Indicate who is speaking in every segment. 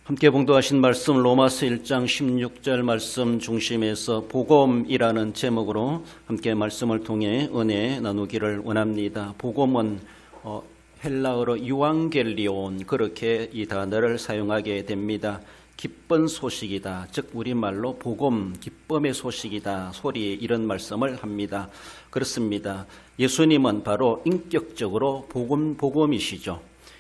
Speaker 1: 함께 봉독하신 말씀 로마서 1장 16절 말씀 중심에서 복음이라는 제목으로 함께 말씀을 통해 은혜 나누기를 원합니다. 복음은 헬라어로 유앙겔리온, 그렇게 이 단어를 사용하게 됩니다. 기쁜 소식이다, 즉 우리말로 복음, 기쁨의 소식이다 소리, 이런 말씀을 합니다. 그렇습니다. 예수님은 바로 인격적으로 복음이시죠.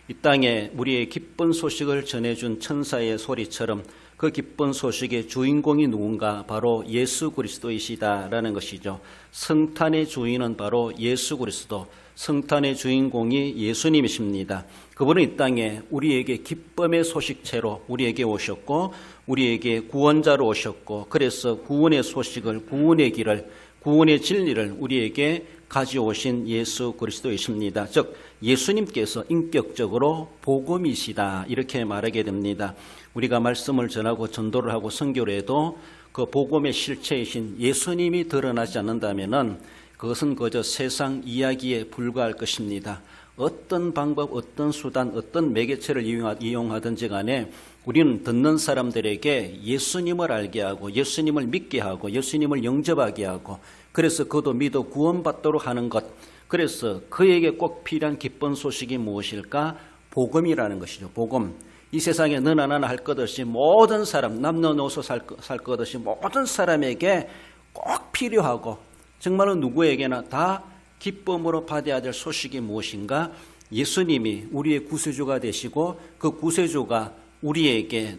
Speaker 1: 이 땅에 우리의 기쁜 소식을 전해준 천사의 소리처럼 그 기쁜 소식의 주인공이 누군가, 바로 예수 그리스도이시다라는 것이죠. 성탄의 주인은 바로 예수 그리스도, 성탄의 주인공이 예수님이십니다. 그분은 이 땅에 우리에게 기쁨의 소식체로 우리에게 오셨고, 우리에게 구원자로 오셨고, 그래서 구원의 소식을, 구원의 길을, 구원의 진리를 우리에게 가져오신 예수 그리스도이십니다. 즉 예수님께서 인격적으로 복음이시다, 이렇게 말하게 됩니다. 우리가 말씀을 전하고 전도를 하고 선교를 해도 그 복음의 실체이신 예수님이 드러나지 않는다면은 그것은 그저 세상 이야기에 불과할 것입니다. 어떤 방법, 어떤 수단, 어떤 매개체를 이용하든지 간에 우리는 듣는 사람들에게 예수님을 알게 하고, 예수님을 믿게 하고, 예수님을 영접하게 하고, 그래서 그도 믿어 구원받도록 하는 것, 그래서 그에게 꼭 필요한 기쁜 소식이 무엇일까? 복음이라는 것이죠. 복음. 이 세상에 너나 나나 할 것 없이 모든 사람, 남녀노소 살 것 없이 모든 사람에게 꼭 필요하고, 정말로 누구에게나 다 기쁨으로 받아야 될 소식이 무엇인가? 예수님이 우리의 구세주가 되시고, 그 구세주가 우리에게,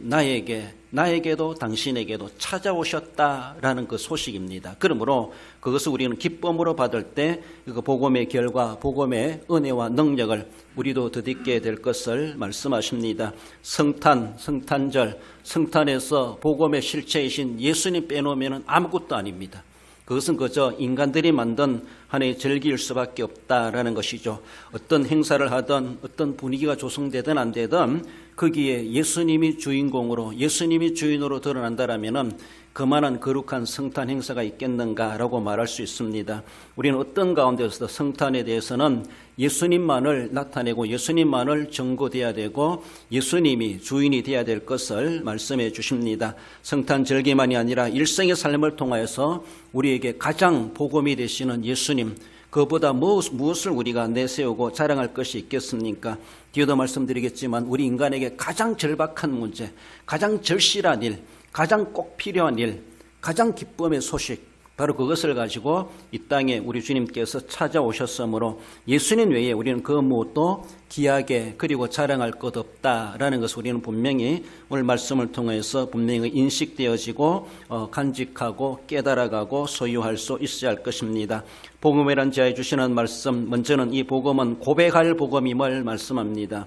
Speaker 1: 나에게도 당신에게도 찾아오셨다라는 그 소식입니다. 그러므로 그것을 우리는 기쁨으로 받을 때 그 복음의 결과, 복음의 은혜와 능력을 우리도 덧입게 될 것을 말씀하십니다. 성탄절, 성탄에서 복음의 실체이신 예수님 빼놓으면 아무것도 아닙니다. 그것은 그저 인간들이 만든 하나의 절기일 수밖에 없다라는 것이죠. 어떤 행사를 하든 어떤 분위기가 조성되든 안 되든 거기에 예수님이 주인공으로, 예수님이 주인으로 드러난다라면은 그만한 거룩한 성탄 행사가 있겠는가라고 말할 수 있습니다. 우리는 어떤 가운데서도 성탄에 대해서는 예수님만을 나타내고 예수님만을 전거돼야 되고 예수님이 주인이 되어야 될 것을 말씀해 주십니다. 성탄 절기만이 아니라 일생의 삶을 통하여서 우리에게 가장 복음이 되시는 예수님, 그보다 무엇을 우리가 내세우고 자랑할 것이 있겠습니까? 뒤에도 말씀드리겠지만 우리 인간에게 가장 절박한 문제, 가장 절실한 일, 가장 꼭 필요한 일, 가장 기쁨의 소식, 바로 그것을 가지고 이 땅에 우리 주님께서 찾아오셨으므로 예수님 외에 우리는 그 무엇도 귀하게 그리고 자랑할 것 없다라는 것을 우리는 분명히 오늘 말씀을 통해서 분명히 인식되어지고 간직하고 깨달아가고 소유할 수 있어야 할 것입니다. 복음이란 자에 주시는 말씀, 먼저는 이 복음은 고백할 복음임을 말씀합니다.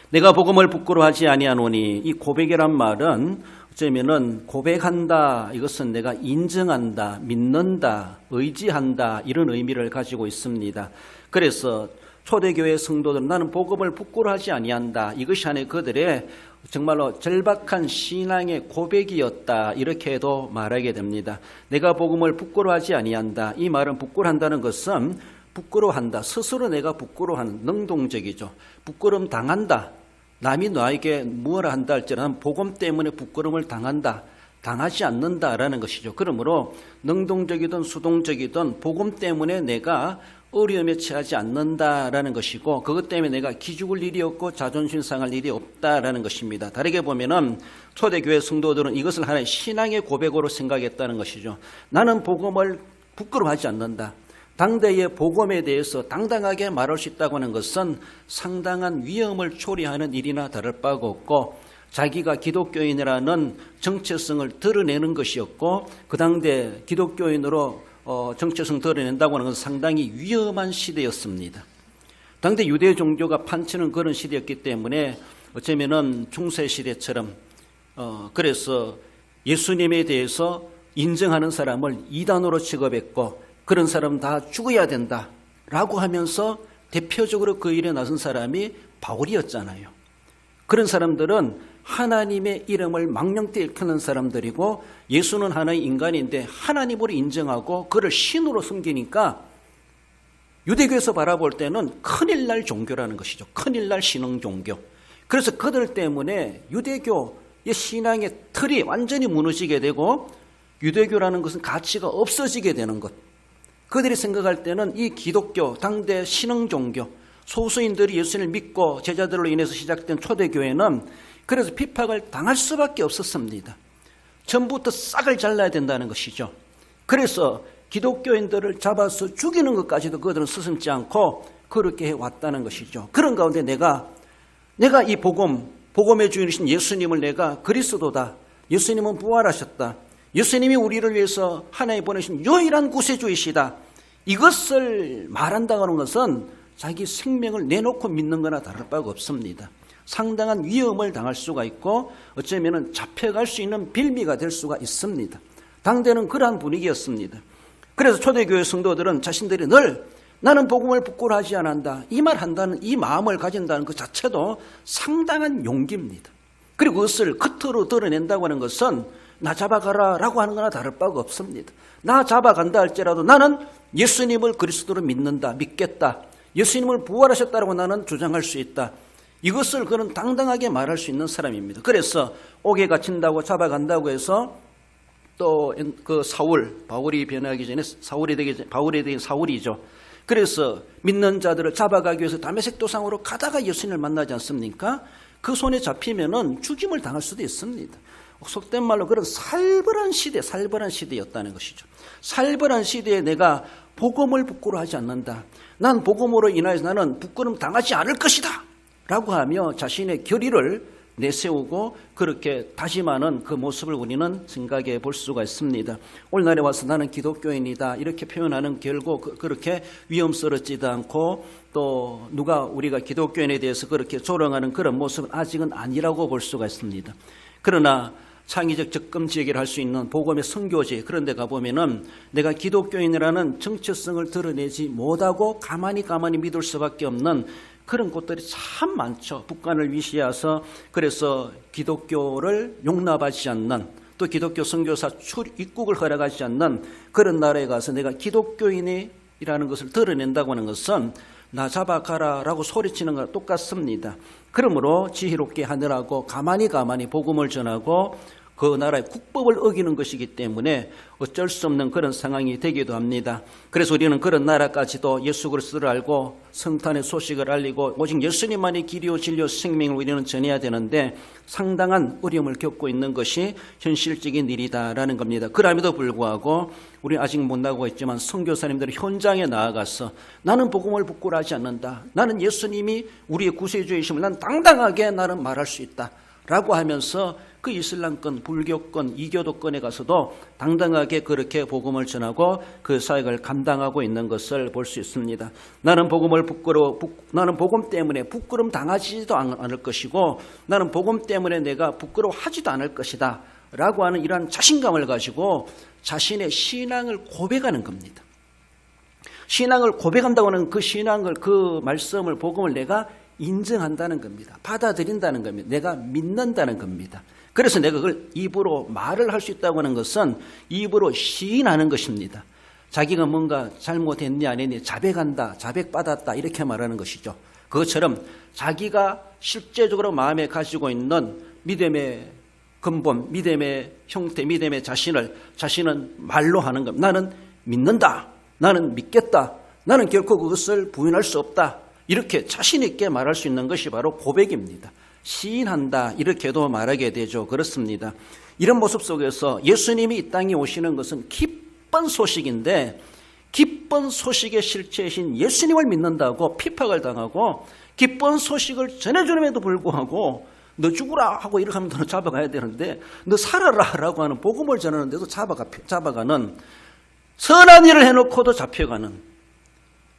Speaker 1: 내가 복음을 부끄러워하지 아니하노니, 이 고백이란 말은 어쩌면은 고백한다, 이것은 내가 인정한다, 믿는다, 의지한다, 이런 의미를 가지고 있습니다. 그래서 초대교회 성도들은 나는 복음을 부끄러워하지 아니한다, 이것이 하나의 그들의 정말로 절박한 신앙의 고백이었다, 이렇게도 말하게 됩니다. 내가 복음을 부끄러워하지 아니한다, 이 말은 부끄러워한다는 것은 부끄러워한다, 스스로 내가 부끄러워하는, 능동적이죠. 부끄러움 당한다, 남이 너에게 무엇을 한다 할지라도 복음 때문에 부끄러움을 당한다, 당하지 않는다라는 것이죠. 그러므로 능동적이든 수동적이든 복음 때문에 내가 어려움에 처하지 않는다라는 것이고, 그것 때문에 내가 기죽을 일이 없고 자존심 상할 일이 없다라는 것입니다. 다르게 보면은 초대교회 성도들은 이것을 하나의 신앙의 고백으로 생각했다는 것이죠. 나는 복음을 부끄러워하지 않는다. 당대의 복음에 대해서 당당하게 말할 수 있다고 하는 것은 상당한 위험을 초래하는 일이나 다를 바가 없고, 자기가 기독교인이라는 정체성을 드러내는 것이었고, 그 당대 기독교인으로 정체성 드러낸다고 하는 것은 상당히 위험한 시대였습니다. 당대 유대 종교가 판치는 그런 시대였기 때문에 어쩌면은 중세시대처럼 그래서 예수님에 대해서 인정하는 사람을 이단으로 취급했고, 그런 사람은 다 죽어야 된다라고 하면서 대표적으로 그 일에 나선 사람이 바울이었잖아요. 그런 사람들은 하나님의 이름을 망령되이 일컫는 사람들이고, 예수는 하나의 인간인데 하나님으로 인정하고 그를 신으로 섬기니까 유대교에서 바라볼 때는 큰일 날 종교라는 것이죠. 큰일 날 신흥 종교. 그래서 그들 때문에 유대교의 신앙의 틀이 완전히 무너지게 되고 유대교라는 것은 가치가 없어지게 되는 것. 그들이 생각할 때는 이 기독교, 당대 신흥종교, 소수인들이 예수님을 믿고 제자들로 인해서 시작된 초대교회는 그래서 핍박을 당할 수밖에 없었습니다. 처음부터 싹을 잘라야 된다는 것이죠. 그래서 기독교인들을 잡아서 죽이는 것까지도 그들은 스승지 않고 그렇게 해왔다는 것이죠. 그런 가운데 내가 이 복음의 주인이신 예수님을 내가 그리스도다. 예수님은 부활하셨다. 예수님이 우리를 위해서 하나님 보내신 유일한 구세주이시다. 이것을 말한다는 것은 자기 생명을 내놓고 믿는 거나 다를 바가 없습니다. 상당한 위험을 당할 수가 있고 어쩌면 잡혀갈 수 있는 빌미가 될 수가 있습니다. 당대는 그러한 분위기였습니다. 그래서 초대교회 성도들은 자신들이 늘 나는 복음을 부끄러워하지 않는다. 이 말 한다는 이 마음을 가진다는 그 자체도 상당한 용기입니다. 그리고 그것을 겉으로 드러낸다고 하는 것은 나 잡아가라 라고 하는 거나 다를 바가 없습니다. 나 잡아간다 할지라도 나는 예수님을 그리스도로 믿겠다. 예수님을 부활하셨다고 나는 주장할 수 있다. 이것을 그는 당당하게 말할 수 있는 사람입니다. 그래서 옥에 갇힌다고 잡아간다고 해서 또 그 바울이 변하기 전에 바울이 되긴 사울이죠. 그래서 믿는 자들을 잡아가기 위해서 다메섹 도상으로 가다가 예수님을 만나지 않습니까? 그 손에 잡히면은 죽임을 당할 수도 있습니다. 속된 말로 그런 살벌한 시대였다는 것이죠. 살벌한 시대에 내가 복음을 부끄러워하지 않는다. 난 복음으로 인하여서 나는 부끄럼 당하지 않을 것이다. 라고 하며 자신의 결의를 내세우고 그렇게 다짐하는 그 모습을 우리는 생각해 볼 수가 있습니다. 오늘날에 와서 나는 기독교인이다 이렇게 표현하는 결국 그렇게 위험스럽지도 않고 또 우리가 기독교인에 대해서 그렇게 조롱하는 그런 모습은 아직은 아니라고 볼 수가 있습니다. 그러나 창의적 접근 제기를 할 수 있는 복음의 선교지 그런 데 가보면은 내가 기독교인이라는 정체성을 드러내지 못하고 가만히 믿을 수밖에 없는 그런 곳들이 참 많죠. 북한을 위시해서 그래서 기독교를 용납하지 않는 또 기독교 선교사 입국을 허락하지 않는 그런 나라에 가서 내가 기독교인이라는 것을 드러낸다고 하는 것은 나 잡아가라 라고 소리치는 것과 똑같습니다. 그러므로 지혜롭게 하느라고 가만히 복음을 전하고 그 나라의 국법을 어기는 것이기 때문에 어쩔 수 없는 그런 상황이 되기도 합니다. 그래서 우리는 그런 나라까지도 예수 그리스도를 알고 성탄의 소식을 알리고 오직 예수님만이 길이요 진리요 생명을 우리는 전해야 되는데 상당한 어려움을 겪고 있는 것이 현실적인 일이다라는 겁니다. 그럼에도 불구하고 우리 아직 못 나가고 있지만 선교사님들이 현장에 나아가서 나는 복음을 부끄러워하지 않는다. 나는 예수님이 우리의 구세주이심을 난 당당하게 나는 말할 수 있다. 라고 하면서 그 이슬람권, 불교권, 이교도권에 가서도 당당하게 그렇게 복음을 전하고 그 사역을 감당하고 있는 것을 볼 수 있습니다. 나는 복음 때문에 부끄럼 당하지도 않을 것이고 나는 복음 때문에 내가 부끄러워하지도 않을 것이다. 라고 하는 이러한 자신감을 가지고 자신의 신앙을 고백하는 겁니다. 신앙을 고백한다고 하는 그 신앙을, 그 말씀을, 복음을 내가 인정한다는 겁니다. 받아들인다는 겁니다. 내가 믿는다는 겁니다. 그래서 내가 그걸 입으로 말을 할 수 있다고 하는 것은 입으로 시인하는 것입니다. 자기가 뭔가 잘못했니 안 했니 자백한다, 자백받았다 이렇게 말하는 것이죠. 그것처럼 자기가 실제적으로 마음에 가지고 있는 믿음의 근본, 믿음의 형태, 믿음의 자신은 말로 하는 겁니다. 나는 믿는다. 나는 믿겠다. 나는 결코 그것을 부인할 수 없다. 이렇게 자신 있게 말할 수 있는 것이 바로 고백입니다. 시인한다 이렇게도 말하게 되죠. 그렇습니다. 이런 모습 속에서 예수님이 이 땅에 오시는 것은 기쁜 소식인데 기쁜 소식의 실체이신 예수님을 믿는다고 핍박을 당하고 기쁜 소식을 전해주는에도 불구하고 너 죽으라 하고 이렇게 하면 너 잡아가야 되는데 너 살아라 라고 하는 복음을 전하는데도 잡아가는 선한 일을 해놓고도 잡혀가는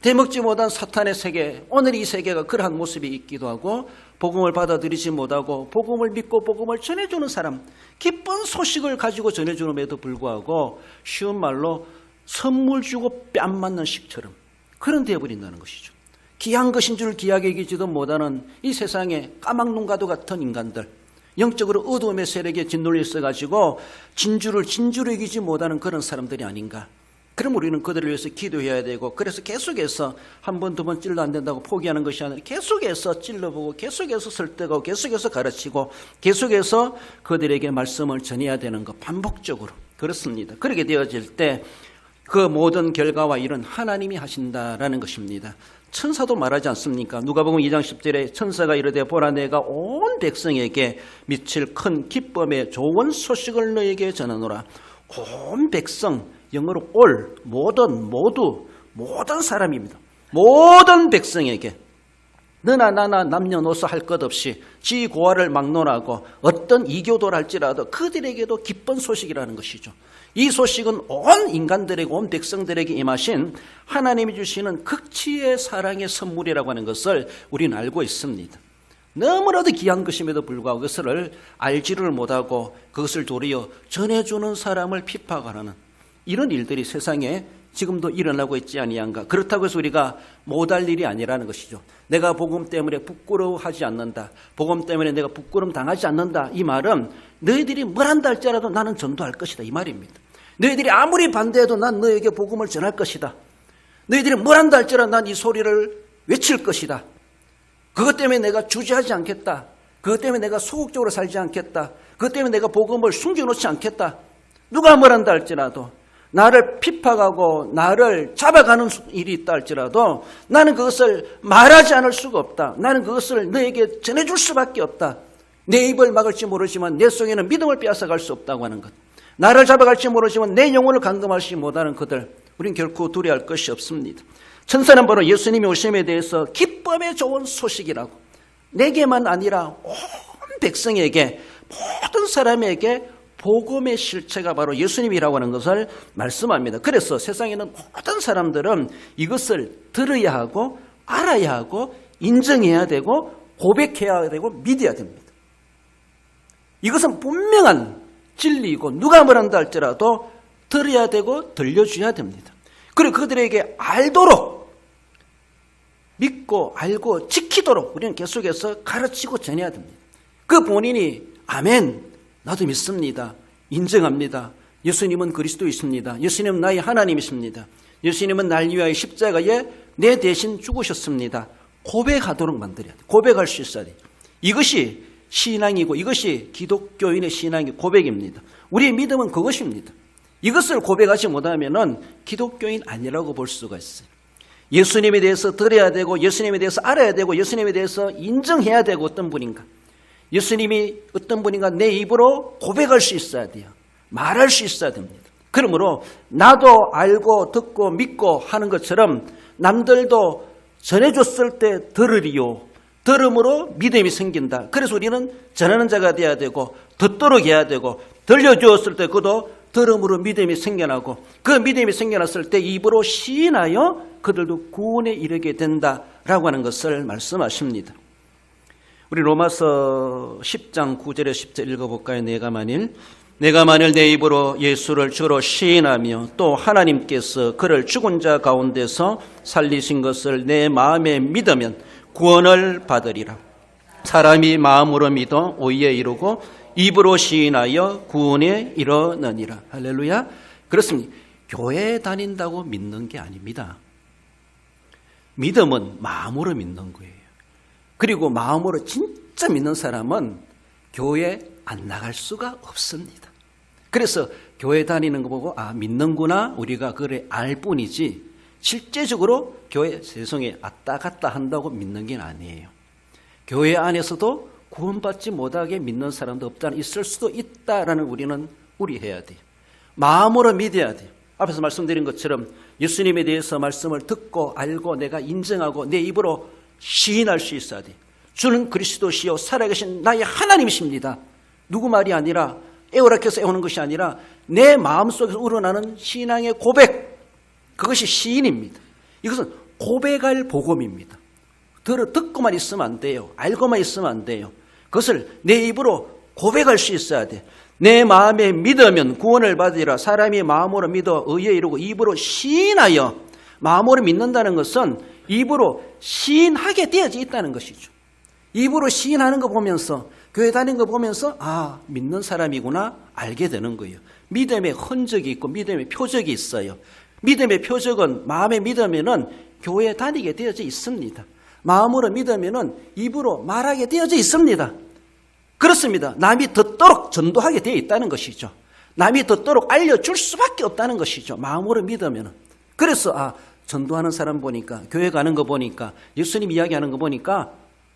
Speaker 1: 대먹지 못한 사탄의 세계, 오늘 이 세계가 그러한 모습이 있기도 하고 복음을 받아들이지 못하고 복음을 믿고 복음을 전해주는 사람, 기쁜 소식을 가지고 전해주는에도 불구하고 쉬운 말로 선물 주고 뺨 맞는 식처럼 그런 되어버린다는 것이죠. 귀한 것인 줄 귀하게 여기지도 못하는 이 세상에 까막눈과도 같은 인간들, 영적으로 어두움의 세력에 짓눌려 있어가지고 진주를 여기지 못하는 그런 사람들이 아닌가. 그럼 우리는 그들을 위해서 기도해야 되고, 그래서 계속해서 한 번, 두 번 찔러 안 된다고 포기하는 것이 아니라 계속해서 찔러보고, 계속해서 설득하고, 계속해서 가르치고, 계속해서 그들에게 말씀을 전해야 되는 것, 반복적으로. 그렇습니다. 그렇게 되어질 때 그 모든 결과와 일은 하나님이 하신다라는 것입니다. 천사도 말하지 않습니까? 누가복음 2장 10절에 천사가 이르되 보라, 내가 온 백성에게 미칠 큰 기쁨의 좋은 소식을 너에게 전하노라. 온 백성, 영어로 all, 모든 사람입니다. 모든 백성에게 너나 나나 남녀노소 할 것 없이 지고아를 막론하고 어떤 이교도랄지라도 그들에게도 기쁜 소식이라는 것이죠. 이 소식은 온 인간들에게, 온 백성들에게 임하신 하나님이 주시는 극치의 사랑의 선물이라고 하는 것을 우리는 알고 있습니다. 너무나도 귀한 것임에도 불구하고 그것을 알지를 못하고 그것을 도리어 전해주는 사람을 핍박하는 이런 일들이 세상에 지금도 일어나고 있지 아니한가. 그렇다고 해서 우리가 못할 일이 아니라는 것이죠. 내가 복음 때문에 부끄러워하지 않는다, 복음 때문에 내가 부끄러움 당하지 않는다, 이 말은 너희들이 뭘 한다 할지라도 나는 전도할 것이다, 이 말입니다. 너희들이 아무리 반대해도 난 너에게 복음을 전할 것이다. 너희들이 뭘 한다 할지라도 난 이 소리를 외칠 것이다. 그것 때문에 내가 주저하지 않겠다. 그것 때문에 내가 소극적으로 살지 않겠다. 그것 때문에 내가 복음을 숨겨놓지 않겠다. 누가 뭘 한다 할지라도, 나를 핍박하고 나를 잡아가는 일이 있다 할지라도 나는 그것을 말하지 않을 수가 없다. 나는 그것을 너에게 전해줄 수밖에 없다. 내 입을 막을지 모르지만 내 속에는 믿음을 빼앗아갈 수 없다고 하는 것. 나를 잡아갈지 모르지만 내 영혼을 감금하지 못하는 그들, 우린 결코 두려워할 것이 없습니다. 천사는 바로 예수님이 오심에 대해서 기쁨의 좋은 소식이라고, 내게만 아니라 온 백성에게, 모든 사람에게 복음의 실체가 바로 예수님이라고 하는 것을 말씀합니다. 그래서 세상에는 모든 사람들은 이것을 들어야 하고 알아야 하고 인정해야 되고 고백해야 되고 믿어야 됩니다. 이것은 분명한 진리이고 누가 뭐란다 할지라도 들어야 되고 들려줘야 됩니다. 그리고 그들에게 알도록, 믿고 알고 지키도록 우리는 계속해서 가르치고 전해야 됩니다. 그 본인이 아멘, 나도 믿습니다, 인정합니다, 예수님은 그리스도이십니다, 예수님은 나의 하나님이십니다, 예수님은 날 위하여 십자가에 내 대신 죽으셨습니다, 고백하도록 만들어야 돼요. 고백할 수 있어야 돼요. 이것이 신앙이고 이것이 기독교인의 신앙의 고백입니다. 우리의 믿음은 그것입니다. 이것을 고백하지 못하면 기독교인 아니라고 볼 수가 있어요. 예수님에 대해서 들어야 되고, 예수님에 대해서 알아야 되고, 예수님에 대해서 인정해야 되고, 어떤 분인가, 예수님이 어떤 분인가 내 입으로 고백할 수 있어야 돼요. 말할 수 있어야 됩니다. 그러므로 나도 알고 듣고 믿고 하는 것처럼 남들도 전해줬을 때 들으리요, 들음으로 믿음이 생긴다. 그래서 우리는 전하는 자가 돼야 되고, 듣도록 해야 되고, 들려주었을 때 그도 들음으로 믿음이 생겨나고, 그 믿음이 생겨났을 때 입으로 시인하여 그들도 구원에 이르게 된다라고 하는 것을 말씀하십니다. 우리 로마서 10장 9절에 10절 읽어볼까요? 내가 만일 내 입으로 예수를 주로 시인하며 또 하나님께서 그를 죽은 자 가운데서 살리신 것을 내 마음에 믿으면 구원을 받으리라. 사람이 마음으로 믿어 의에 이르고 입으로 시인하여 구원에 이르느니라. 할렐루야. 그렇습니다. 교회에 다닌다고 믿는 게 아닙니다. 믿음은 마음으로 믿는 거예요. 그리고 마음으로 진짜 믿는 사람은 교회 안 나갈 수가 없습니다. 그래서 교회 다니는 거 보고 믿는구나, 우리가 그래 알 뿐이지 실제적으로 교회 세상에 왔다 갔다 한다고 믿는 게 아니에요. 교회 안에서도 구원받지 못하게 믿는 사람도 없다는, 있을 수도 있다라는 우리는 우리해야 돼요. 마음으로 믿어야 돼요. 앞에서 말씀드린 것처럼 예수님에 대해서 말씀을 듣고 알고 내가 인정하고 내 입으로 시인할 수 있어야 돼요. 주는 그리스도시요 살아계신 나의 하나님이십니다. 누구 말이 아니라 애월하게서 애우는 것이 아니라 내 마음속에서 우러나는 신앙의 고백, 그것이 시인입니다. 이것은 고백할 복음입니다. 듣고만 있으면 안 돼요. 알고만 있으면 안 돼요. 그것을 내 입으로 고백할 수 있어야 돼. 내 마음에 믿으면 구원을 받으리라. 사람이 마음으로 믿어 의에 이르고 입으로 시인하여, 마음으로 믿는다는 것은 입으로 시인하게 되어져 있다는 것이죠. 입으로 시인하는 거 보면서, 교회 다니는 거 보면서 믿는 사람이구나 알게 되는 거예요. 믿음의 흔적이 있고 믿음의 표적이 있어요. 믿음의 표적은 마음에 믿으면은 교회에 다니게 되어져 있습니다. 마음으로 믿으면은 입으로 말하게 되어져 있습니다. 그렇습니다. 남이 듣도록 전도하게 되어 있다는 것이죠. 남이 듣도록 알려줄 수밖에 없다는 것이죠. 마음으로 믿으면은. 그래서 전도하는 사람 보니까, 교회 가는 거 보니까, 예수님 이야기하는 거 보니까,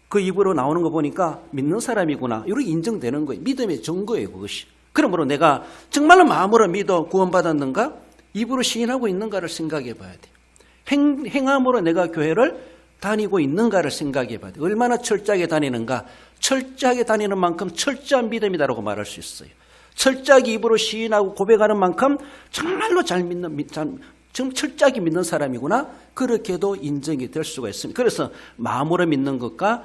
Speaker 1: 그 입으로 나오는 거 보니까 믿는 사람이구나, 이렇게 인정되는 거예요. 믿음의 증거예요, 그것이. 그러므로 내가 정말로 마음으로 믿어 구원받았는가? 입으로 시인하고 있는가를 생각해 봐야 돼요. 행함으로 내가 교회를 다니고 있는가를 생각해 봐야 돼요. 얼마나 철저하게 다니는가? 철저하게 다니는 만큼 철저한 믿음이다라고 말할 수 있어요. 철저하게 입으로 시인하고 고백하는 만큼 정말로 철저하게 믿는 사람이구나, 그렇게도 인정이 될 수가 있습니다. 그래서 마음으로 믿는 것과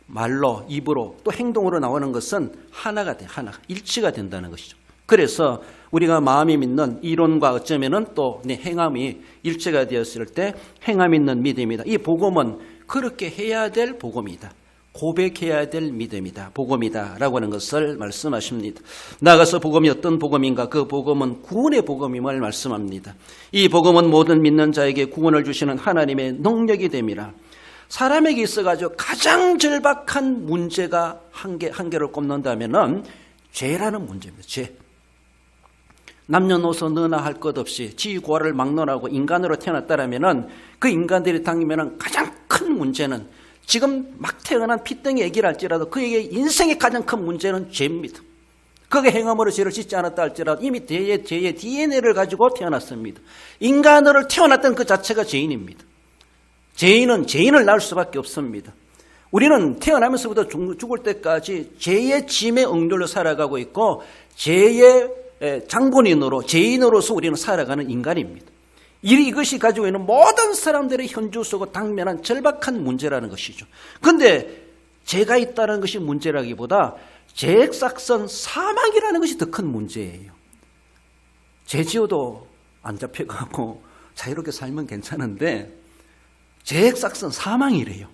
Speaker 1: 말로, 입으로, 또 행동으로 나오는 것은 하나가 돼, 하나가 일치가 된다는 것이죠. 그래서 우리가 마음이 믿는 이론과 어쩌면은 또 행함이 일치가 되었을 때 행함 있는 믿음이다. 이 복음은 그렇게 해야 될 복음이다. 고백해야 될 믿음이다. 복음이다. 라고 하는 것을 말씀하십니다. 나아가서 복음이 어떤 복음인가? 그 복음은 구원의 복음임을 말씀합니다. 이 복음은 모든 믿는 자에게 구원을 주시는 하나님의 능력이 됨이라. 사람에게 있어가지고 가장 절박한 문제가 한 개를 꼽는다면은 죄라는 문제입니다. 죄. 남녀노소 너나 할 것 없이 지위고하를 막론하고 인간으로 태어났다라면은 그 인간들이 당기면은 가장 큰 문제는, 지금 막 태어난 피덩이 애기를 할지라도 그에게 인생의 가장 큰 문제는 죄입니다. 그게 행함으로 죄를 짓지 않았다 할지라도 이미 죄의 DNA를 가지고 태어났습니다. 인간으로 태어났던 그 자체가 죄인입니다. 죄인은 죄인을 낳을 수밖에 없습니다. 우리는 태어나면서부터 죽을 때까지 죄의 짐에 억눌려 살아가고 있고 죄의 장본인으로, 죄인으로서 우리는 살아가는 인간입니다. 이것이 가지고 있는 모든 사람들의 현주 속에 당면한 절박한 문제라는 것이죠. 그런데 죄가 있다는 것이 문제라기보다 죄악삭선 사망이라는 것이 더 큰 문제예요. 죄 지어도 안 잡혀가고 자유롭게 살면 괜찮은데 죄악삭선 사망이래요.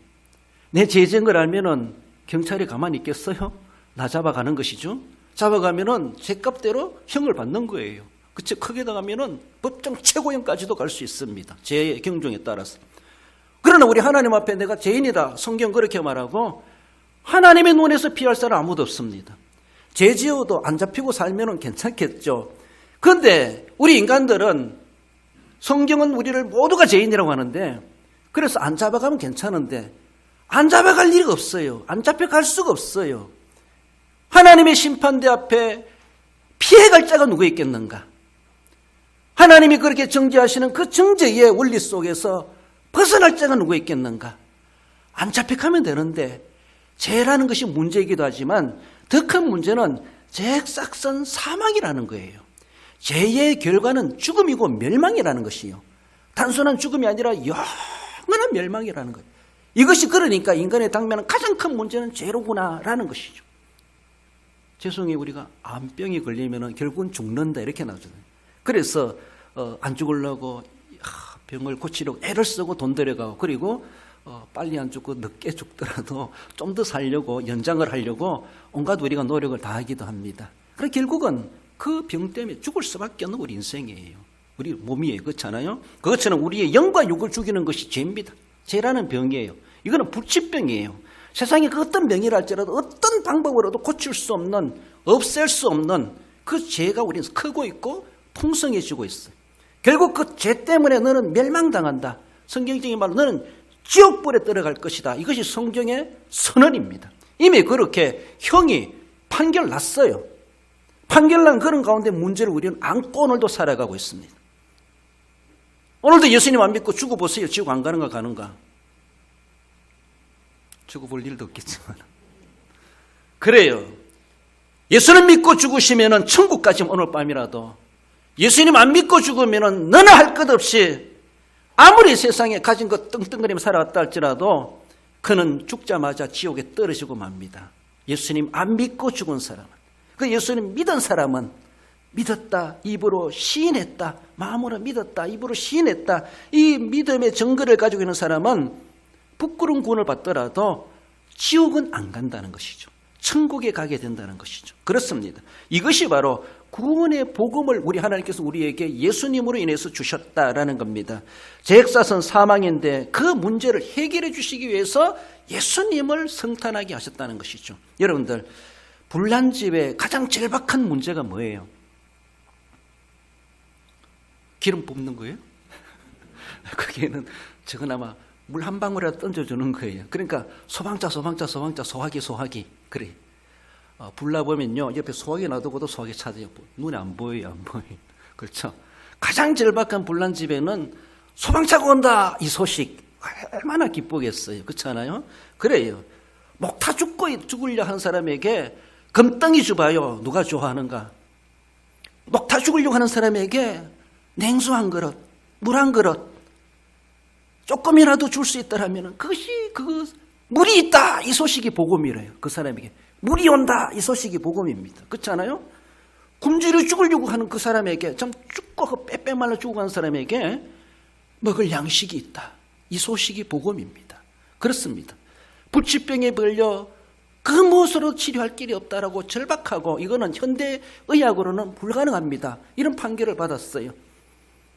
Speaker 1: 내 죄 지은 걸 알면은 경찰이 가만히 있겠어요? 나 잡아가는 것이죠. 잡아가면은 죄값대로 형을 받는 거예요. 그치, 크게 나가면은 법정 최고형까지도 갈 수 있습니다. 죄의 경중에 따라서. 그러나 우리 하나님 앞에 내가 죄인이다, 성경 그렇게 말하고, 하나님의 눈에서 피할 사람 아무도 없습니다. 죄 지어도 안 잡히고 살면은 괜찮겠죠. 그런데 우리 인간들은, 성경은 우리를 모두가 죄인이라고 하는데, 그래서 안 잡아가면 괜찮은데 안 잡아갈 일이 없어요. 안 잡혀갈 수가 없어요. 하나님의 심판대 앞에 피해갈 자가 누구 있겠는가? 하나님이 그렇게 정죄하시는 그 정죄의 원리 속에서 벗어날 자가 누구 있겠는가? 안 잡혀가면 되는데, 죄라는 것이 문제이기도 하지만 더 큰 문제는 죄악삭선 사망이라는 거예요. 죄의 결과는 죽음이고 멸망이라는 것이요. 단순한 죽음이 아니라 영원한 멸망이라는 거예요. 이것이 그러니까 인간의 당면한 가장 큰 문제는 죄로구나라는 것이죠. 죄송해요, 우리가 암병이 걸리면 결국은 죽는다 이렇게 나오잖아요. 그래서 안 죽으려고 병을 고치려고 애를 쓰고 돈 들여가고, 그리고 빨리 안 죽고 늦게 죽더라도 좀 더 살려고 연장을 하려고 온갖 우리가 노력을 다하기도 합니다. 그래서 결국은 그 병 때문에 죽을 수밖에 없는 우리 인생이에요. 우리 몸이에요. 그렇잖아요. 그것처럼 우리의 영과 육을 죽이는 것이 죄입니다. 죄라는 병이에요. 이거는 불치병이에요. 세상에 그 어떤 병이라 할지라도 어떤 방법으로도 고칠 수 없는, 없앨 수 없는 그 죄가 우리는 크고 있고 풍성해지고 있어요. 결국 그 죄 때문에 너는 멸망당한다. 성경적인 말로 너는 지옥불에 들어갈 것이다. 이것이 성경의 선언입니다. 이미 그렇게 형이 판결났어요. 판결난 그런 가운데 문제를 우리는 안고 오늘도 살아가고 있습니다. 오늘도 예수님 안 믿고 죽어보세요. 지옥 안 가는가 가는가? 죽어볼 일도 없겠지만. 그래요. 예수님 믿고 죽으시면 천국 가시면 오늘 밤이라도, 예수님 안 믿고 죽으면 너나 할 것 없이 아무리 세상에 가진 것 떵떵거리며 살아왔다 할지라도 그는 죽자마자 지옥에 떨어지고 맙니다. 예수님 안 믿고 죽은 사람은, 그 예수님 믿은 사람은 믿었다, 입으로 시인했다, 마음으로 믿었다, 입으로 시인했다, 이 믿음의 증거를 가지고 있는 사람은 부끄러운 구원을 받더라도 지옥은 안 간다는 것이죠. 천국에 가게 된다는 것이죠. 그렇습니다. 이것이 바로 구원의 복음을 우리 하나님께서 우리에게 예수님으로 인해서 주셨다라는 겁니다. 죄액사선 사망인데 그 문제를 해결해 주시기 위해서 예수님을 성탄하게 하셨다는 것이죠. 여러분들, 불난집의 가장 절박한 문제가 뭐예요? 기름 붓는 거예요? 거기에는 저건 아마 물 한 방울이라도 던져주는 거예요. 그러니까 소방차 소화기 그래. 불나보면요 옆에 소화기 놔두고도 소화기 찾아요. 눈에 안 보여요. 그렇죠? 가장 절박한 불난집에는 소방차가 온다 이 소식 얼마나 기쁘겠어요. 그렇지 않아요? 그래요. 목 타 죽으려 한 사람에게 금덩이 줘봐요. 누가 좋아하는가? 목 타 죽으려고 하는 사람에게 냉수 한 그릇, 물 한 그릇 조금이라도 줄 수 있다라면 그것이 물이 있다 이 소식이 복음이래요. 그 사람에게 물이 온다 이 소식이 복음입니다. 그렇지 않아요? 굶주려 죽으려고 하는 그 사람에게 좀 죽고 빼빼 말라 죽어가는 사람에게 먹을 양식이 있다 이 소식이 복음입니다. 그렇습니다. 불치병에 걸려 그 무엇으로 치료할 길이 없다라고 절박하고 이거는 현대의학으로는 불가능합니다. 이런 판결을 받았어요.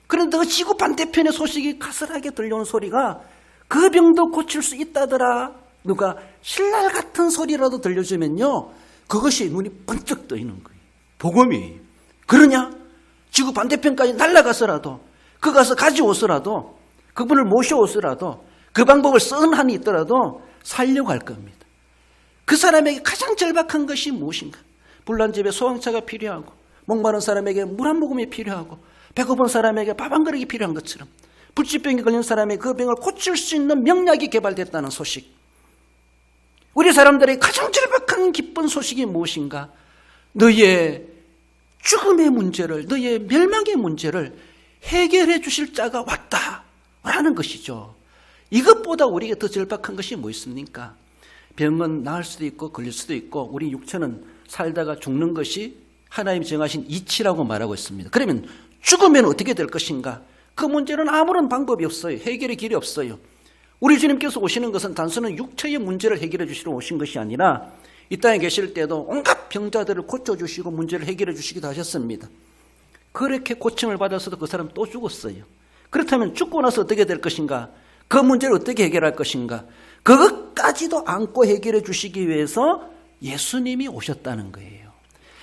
Speaker 1: 그런데 그 지구 반대편의 소식이 가슬하게 들려오는 소리가 그 병도 고칠 수 있다더라. 누가 신랄 같은 소리라도 들려주면요 그것이 눈이 번쩍 뜨이는 거예요. 복음이. 그러냐? 지구 반대편까지 날아가서라도 그 가서 가져오서라도 그분을 모셔오서라도 그 방법을 쓴 한이 있더라도 살려고 할 겁니다. 그 사람에게 가장 절박한 것이 무엇인가? 불난집에 소방차가 필요하고 목마른 사람에게 물 한 모금이 필요하고 배고픈 사람에게 밥 한 그릇이 필요한 것처럼 불치병에 걸린 사람의 그 병을 고칠 수 있는 명약이 개발됐다는 소식. 우리 사람들의 가장 절박한 기쁜 소식이 무엇인가? 너의 죽음의 문제를, 너의 멸망의 문제를 해결해 주실 자가 왔다라는 것이죠. 이것보다 우리에게 더 절박한 것이 뭐 있습니까? 병은 나을 수도 있고 걸릴 수도 있고 우리 육체는 살다가 죽는 것이 하나님이 정하신 이치라고 말하고 있습니다. 그러면 죽으면 어떻게 될 것인가? 그 문제는 아무런 방법이 없어요. 해결의 길이 없어요. 우리 주님께서 오시는 것은 단순한 육체의 문제를 해결해 주시러 오신 것이 아니라 이 땅에 계실 때도 온갖 병자들을 고쳐주시고 문제를 해결해 주시기도 하셨습니다. 그렇게 고침을 받아서도 그 사람 또 죽었어요. 그렇다면 죽고 나서 어떻게 될 것인가? 그 문제를 어떻게 해결할 것인가? 그것까지도 안고 해결해 주시기 위해서 예수님이 오셨다는 거예요.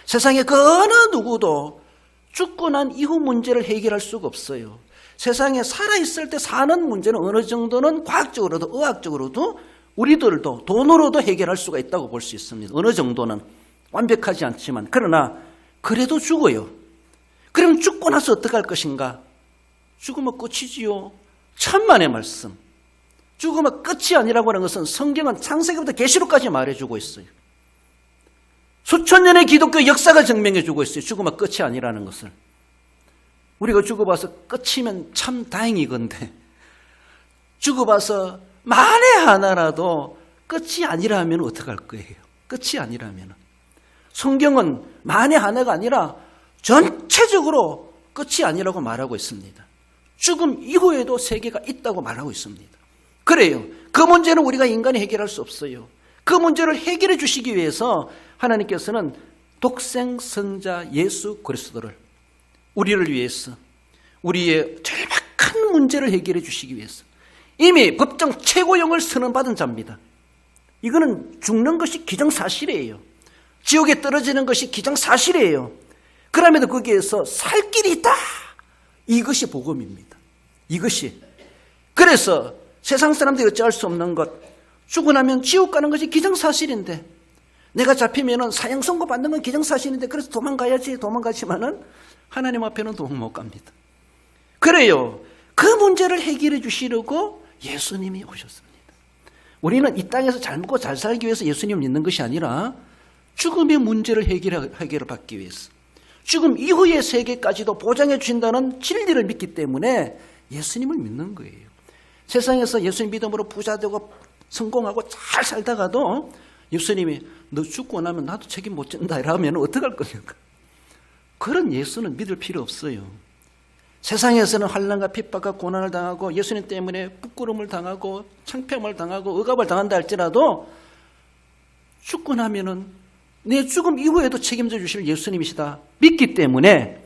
Speaker 1: 세상에 그 어느 누구도 죽고 난 이후 문제를 해결할 수가 없어요. 세상에 살아있을 때 사는 문제는 어느 정도는 과학적으로도 의학적으로도 우리들도 돈으로도 해결할 수가 있다고 볼 수 있습니다. 어느 정도는 완벽하지 않지만 그러나 그래도 죽어요. 그럼 죽고 나서 어떻게 할 것인가? 죽으면 끝이지요. 천만의 말씀. 죽으면 끝이 아니라고 하는 것은 성경은 창세기부터 계시록까지 말해주고 있어요. 수천 년의 기독교 역사가 증명해주고 있어요. 죽으면 끝이 아니라는 것을. 우리가 죽어봐서 끝이면 참 다행이건데 죽어봐서 만에 하나라도 끝이 아니라면 어떡할 거예요? 끝이 아니라면. 성경은 만에 하나가 아니라 전체적으로 끝이 아니라고 말하고 있습니다. 죽음 이후에도 세계가 있다고 말하고 있습니다. 그래요. 그 문제는 우리가 인간이 해결할 수 없어요. 그 문제를 해결해 주시기 위해서 하나님께서는 독생 성자 예수 그리스도를 우리를 위해서 우리의 절박한 문제를 해결해 주시기 위해서 이미 법정 최고형을 선언받은 자입니다. 이거는 죽는 것이 기정사실이에요. 지옥에 떨어지는 것이 기정사실이에요. 그럼에도 거기에서 살 길이 있다. 이것이 복음입니다. 이것이. 그래서 세상 사람들이 어찌할 수 없는 것, 죽고 나면 지옥 가는 것이 기정사실인데 내가 잡히면 사형 선고 받는 건 기정사실인데 그래서 도망가지만은 하나님 앞에는 도망 못 갑니다. 그래요. 그 문제를 해결해 주시려고 예수님이 오셨습니다. 우리는 이 땅에서 잘 먹고 잘 살기 위해서 예수님을 믿는 것이 아니라 죽음의 문제를 해결을 받기 위해서 죽음 이후의 세계까지도 보장해 주신다는 진리를 믿기 때문에 예수님을 믿는 거예요. 세상에서 예수님 믿음으로 부자되고 성공하고 잘 살다가도 예수님이 너 죽고 나면 나도 책임 못 진다 이러면 어떡할 겁니까? 그런 예수는 믿을 필요 없어요. 세상에서는 환난과 핍박과 고난을 당하고 예수님 때문에 부끄러움을 당하고 창피함을 당하고 억압을 당한다 할지라도 죽고 나면은 내 죽음 이후에도 책임져 주실 예수님이시다 믿기 때문에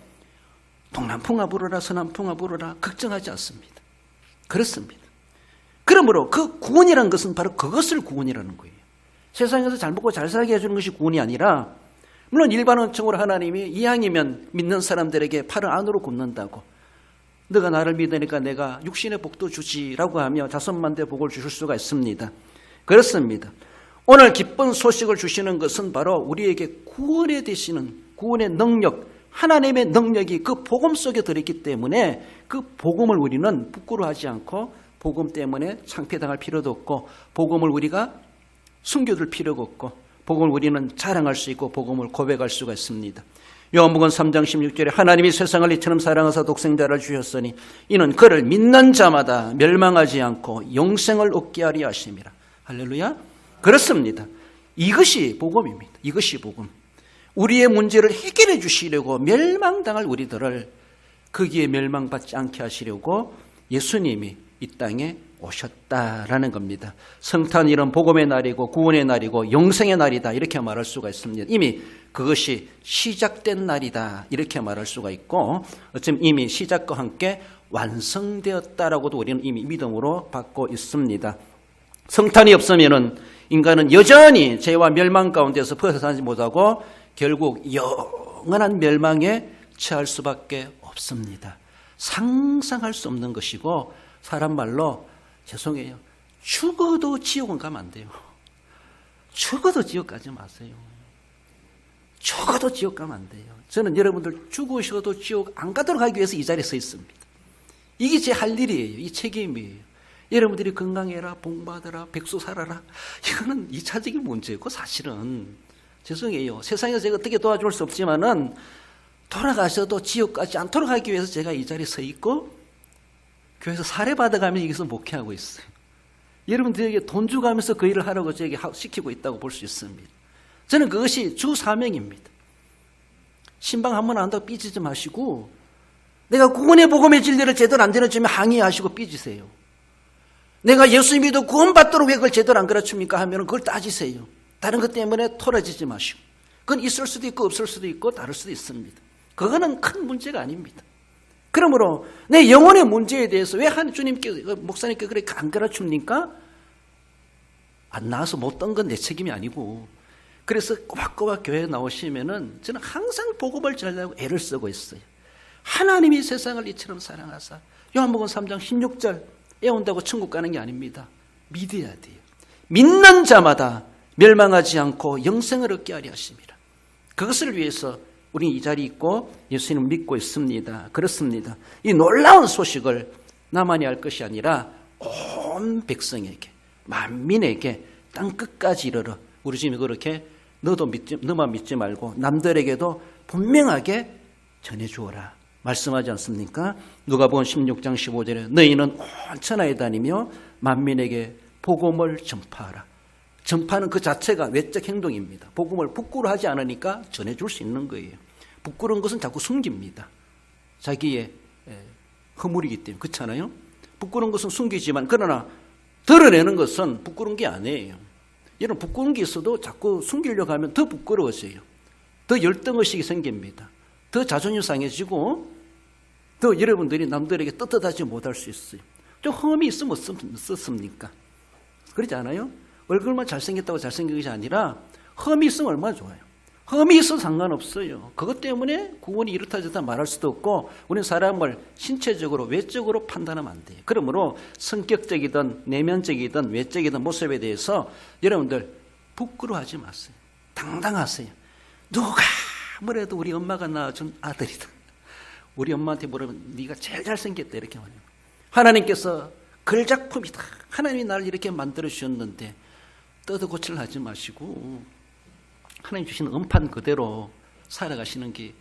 Speaker 1: 동남풍아 불어라 서남풍아 불어라 걱정하지 않습니다. 그렇습니다. 그러므로 그 구원이라는 것은 바로 그것을 구원이라는 거예요. 세상에서 잘 먹고 잘 살게 해주는 것이 구원이 아니라, 물론 일반론적으로 하나님이 이왕이면 믿는 사람들에게 팔을 안으로 굽는다고, 너가 나를 믿으니까 내가 육신의 복도 주지라고 하며 자손만대 복을 주실 수가 있습니다. 그렇습니다. 오늘 기쁜 소식을 주시는 것은 바로 우리에게 구원에 되시는 구원의 능력, 하나님의 능력이 그 복음 속에 들어있기 때문에 그 복음을 우리는 부끄러워하지 않고 복음 때문에 창피당할 필요도 없고 복음을 우리가 숨겨둘 필요가 없고 복음을 우리는 자랑할 수 있고 복음을 고백할 수가 있습니다. 요한복음 3장 16절에 하나님이 세상을 이처럼 사랑하사 독생자를 주셨으니 이는 그를 믿는 자마다 멸망하지 않고 영생을 얻게 하리 하심이라. 할렐루야. 그렇습니다. 이것이 복음입니다. 이것이 복음. 우리의 문제를 해결해 주시려고 멸망당할 우리들을 거기에 멸망받지 않게 하시려고 예수님이 이 땅에 오셨다라는 겁니다. 성탄일은 복음의 날이고 구원의 날이고 영생의 날이다 이렇게 말할 수가 있습니다. 이미 그것이 시작된 날이다 이렇게 말할 수가 있고 어쩌면 이미 시작과 함께 완성되었다라고도 우리는 이미 믿음으로 받고 있습니다. 성탄이 없으면은 인간은 여전히 죄와 멸망 가운데서 벗어나지 못하고 결국 영원한 멸망에 처할 수밖에 없습니다. 상상할 수 없는 것이고 사람 말로 죄송해요. 죽어도 지옥은 가면 안 돼요. 죽어도 지옥 가지 마세요. 죽어도 지옥 가면 안 돼요. 저는 여러분들 죽으셔도 지옥 안 가도록 하기 위해서 이 자리에 서 있습니다. 이게 제 할 일이에요. 이 책임이에요. 여러분들이 건강해라, 복받아라, 백수 살아라. 이거는 2차적인 문제고 사실은 죄송해요. 세상에서 제가 어떻게 도와줄 수 없지만은 돌아가셔도 지옥 가지 않도록 하기 위해서 제가 이 자리에 서 있고 교회에서 사례받아가면서 여기서 목회하고 있어요. 여러분들에게 돈 주가면서 그 일을 하라고 저에게 시키고 있다고 볼 수 있습니다. 저는 그것이 주 사명입니다. 신방 한 번 한다고 삐지지 마시고 내가 구원의 복음의 진리를 제대로 안 전해주면 항의하시고 삐지세요. 내가 예수 믿어 구원받도록 왜 그걸 제대로 안 가르칩니까 하면 그걸 따지세요. 다른 것 때문에 토라지지 마시고 그건 있을 수도 있고 없을 수도 있고 다를 수도 있습니다. 그거는 큰 문제가 아닙니다. 그러므로 내 영혼의 문제에 대해서 왜 주님께 목사님께 그렇게 안 가르칩니까? 안 나와서 못 던 건 내 책임이 아니고 그래서 꼬박꼬박 교회에 나오시면은 저는 항상 복음을 전하려고 애를 쓰고 있어요. 하나님이 세상을 이처럼 사랑하사 요한복음 3장 16절 애온다고 천국 가는 게 아닙니다. 믿어야 돼요. 믿는 자마다 멸망하지 않고 영생을 얻게 하려 하십니다. 그것을 위해서 우리는 이 자리에 있고 예수님을 믿고 있습니다. 그렇습니다. 이 놀라운 소식을 나만이 알 것이 아니라 온 백성에게 만민에게 땅끝까지 이르러 우리 지금 그렇게 너만 믿지 말고 남들에게도 분명하게 전해주어라 말씀하지 않습니까? 누가복음 16장 15절에 너희는 온 천하에 다니며 만민에게 복음을 전파하라. 전파는 그 자체가 외적 행동입니다. 복음을 부끄러워하지 않으니까 전해줄 수 있는 거예요. 부끄러운 것은 자꾸 숨깁니다. 자기의 허물이기 때문에. 그렇잖아요? 부끄러운 것은 숨기지만 그러나 드러내는 것은 부끄러운 게 아니에요. 여러분 부끄러운 게 있어도 자꾸 숨기려고 하면 더 부끄러워져요. 더 열등의식이 생깁니다. 더 자존심 상해지고 더 여러분들이 남들에게 떳떳하지 못할 수 있어요. 좀 험이 있으면 어떻습니까? 그렇지 않아요? 얼굴만 잘생겼다고 잘생긴 것이 아니라 험이 있으면 얼마나 좋아요. 험이 있어도 상관없어요. 그것 때문에 구원이 이렇다 저렇다 말할 수도 없고 우리는 사람을 신체적으로 외적으로 판단하면 안 돼요. 그러므로 성격적이든 내면적이든 외적이든 모습에 대해서 여러분들 부끄러워하지 마세요. 당당하세요. 누가 뭐래도 우리 엄마가 낳아준 아들이다. 우리 엄마한테 물으면 네가 제일 잘생겼다 이렇게 말해요. 하나님께서 걸작품이다. 하나님이 나를 이렇게 만들어주셨는데 떠들고칠 하지 마시고 하나님 주시는 음판 그대로 살아가시는 게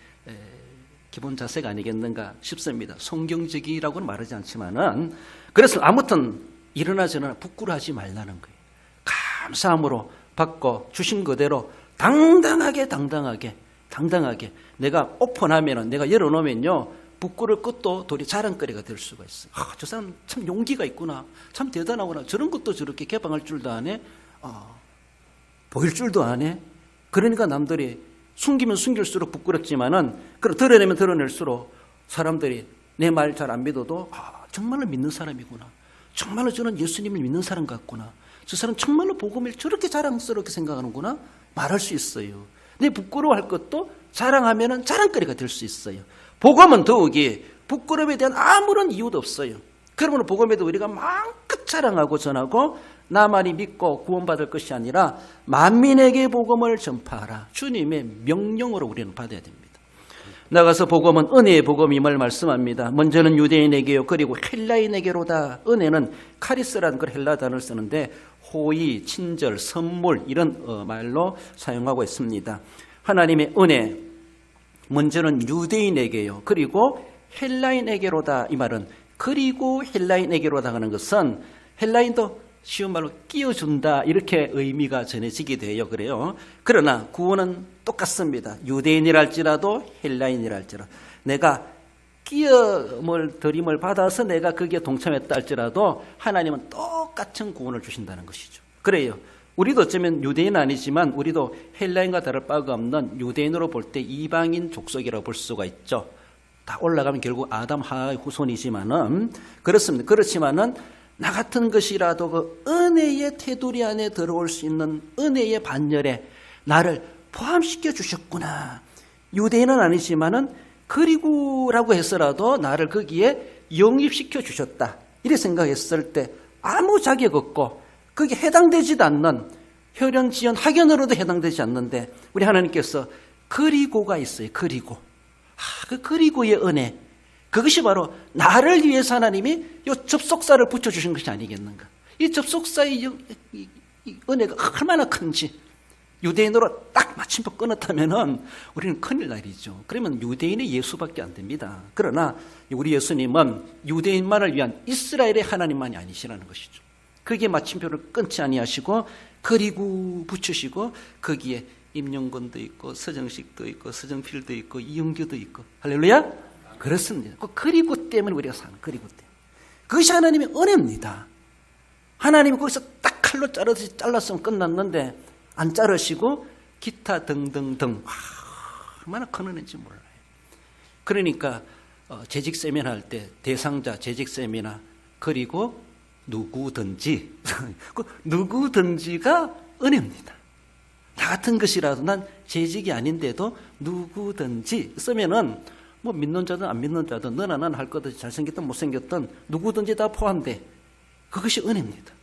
Speaker 1: 기본 자세가 아니겠는가 싶습니다. 성경적이라고는 말하지 않지만은 그래서 아무튼 일어나 저러나 부끄러워하지 말라는 거예요. 감사함으로 받고 주신 그대로 당당하게 내가 오픈하면은 내가 열어놓으면요 부끄러울 것도 도리 자랑거리가 될 수가 있어요. 저 사람 참 용기가 있구나, 참 대단하구나. 저런 것도 저렇게 개방할 줄도 안 해, 보일 줄도 안 해. 그러니까 남들이 숨기면 숨길수록 부끄럽지만은 드러내면 드러낼수록 사람들이 내 말 잘 안 믿어도 정말로 믿는 사람이구나. 정말로 저는 예수님을 믿는 사람 같구나. 저 사람 정말로 복음을 저렇게 자랑스럽게 생각하는구나. 말할 수 있어요. 내 부끄러워할 것도 자랑하면은 자랑거리가 될 수 있어요. 복음은 더욱이 부끄러움에 대한 아무런 이유도 없어요. 그러므로 복음에도 우리가 마음껏 자랑하고 전하고 나만이 믿고 구원받을 것이 아니라 만민에게 복음을 전파하라. 주님의 명령으로 우리는 받아야 됩니다. 나가서 복음은 은혜의 복음임을 말씀합니다. 먼저는 유대인에게요, 그리고 헬라인에게로다. 은혜는 카리스라는 걸 헬라 단어를 쓰는데 호의, 친절, 선물 이런 말로 사용하고 있습니다. 하나님의 은혜, 먼저는 유대인에게요, 그리고 헬라인에게로다. 이 말은 그리고 헬라인에게로다 하는 것은 헬라인도 쉬운 말로 끼워준다 이렇게 의미가 전해지게 돼요. 그래요. 그러나 구원은 똑같습니다. 유대인이랄지라도 헬라인이랄지라도 내가 드림을 받아서 내가 거기에 동참했다 할지라도 하나님은 똑같은 구원을 주신다는 것이죠. 그래요. 우리도 어쩌면 유대인은 아니지만 우리도 헬라인과 다를 바가 없는 유대인으로 볼 때 이방인 족속이라고 볼 수가 있죠. 다 올라가면 결국 아담 하와의 후손이지만은 그렇습니다. 그렇지만은 나 같은 것이라도 그 은혜의 테두리 안에 들어올 수 있는 은혜의 반열에 나를 포함시켜 주셨구나. 유대인은 아니지만은 그리고라고 해서라도 나를 거기에 영입시켜 주셨다. 이렇게 생각했을 때 아무 자격 없고 거기에 해당되지도 않는 혈연, 지연, 학연으로도 해당되지 않는데 우리 하나님께서 그리고가 있어요. 그 그리고의 은혜. 그것이 바로 나를 위해서 하나님이 이 접속사를 붙여주신 것이 아니겠는가. 이 접속사의 은혜가 얼마나 큰지 유대인으로 딱 마침표 끊었다면 우리는 큰일 날이죠. 그러면 유대인의 예수밖에 안 됩니다. 그러나 우리 예수님은 유대인만을 위한 이스라엘의 하나님만이 아니시라는 것이죠. 거기에 마침표를 끊지 아니하시고 그리고 붙이시고 거기에 임용건도 있고 서정식도 있고 서정필도 있고 이영규도 있고 할렐루야. 그렇습니다. 그리고 때문에 우리가 사는 그리고 때문에. 그것이 하나님의 은혜입니다. 하나님이 거기서 딱 칼로 잘랐으면 끝났는데 안 자르시고 기타 등등등 얼마나 큰 은혜인지 몰라요. 그러니까 재직 세미나 할 때 대상자 재직 세미나 그리고 누구든지 그 누구든지가 은혜입니다. 나 같은 것이라도 난 재직이 아닌데도 누구든지 쓰면은 뭐 믿는 자든 안 믿는 자든 너나 나나 할 것 없이 잘생겼든 못생겼든 누구든지 다 포함돼. 그것이 은혜입니다.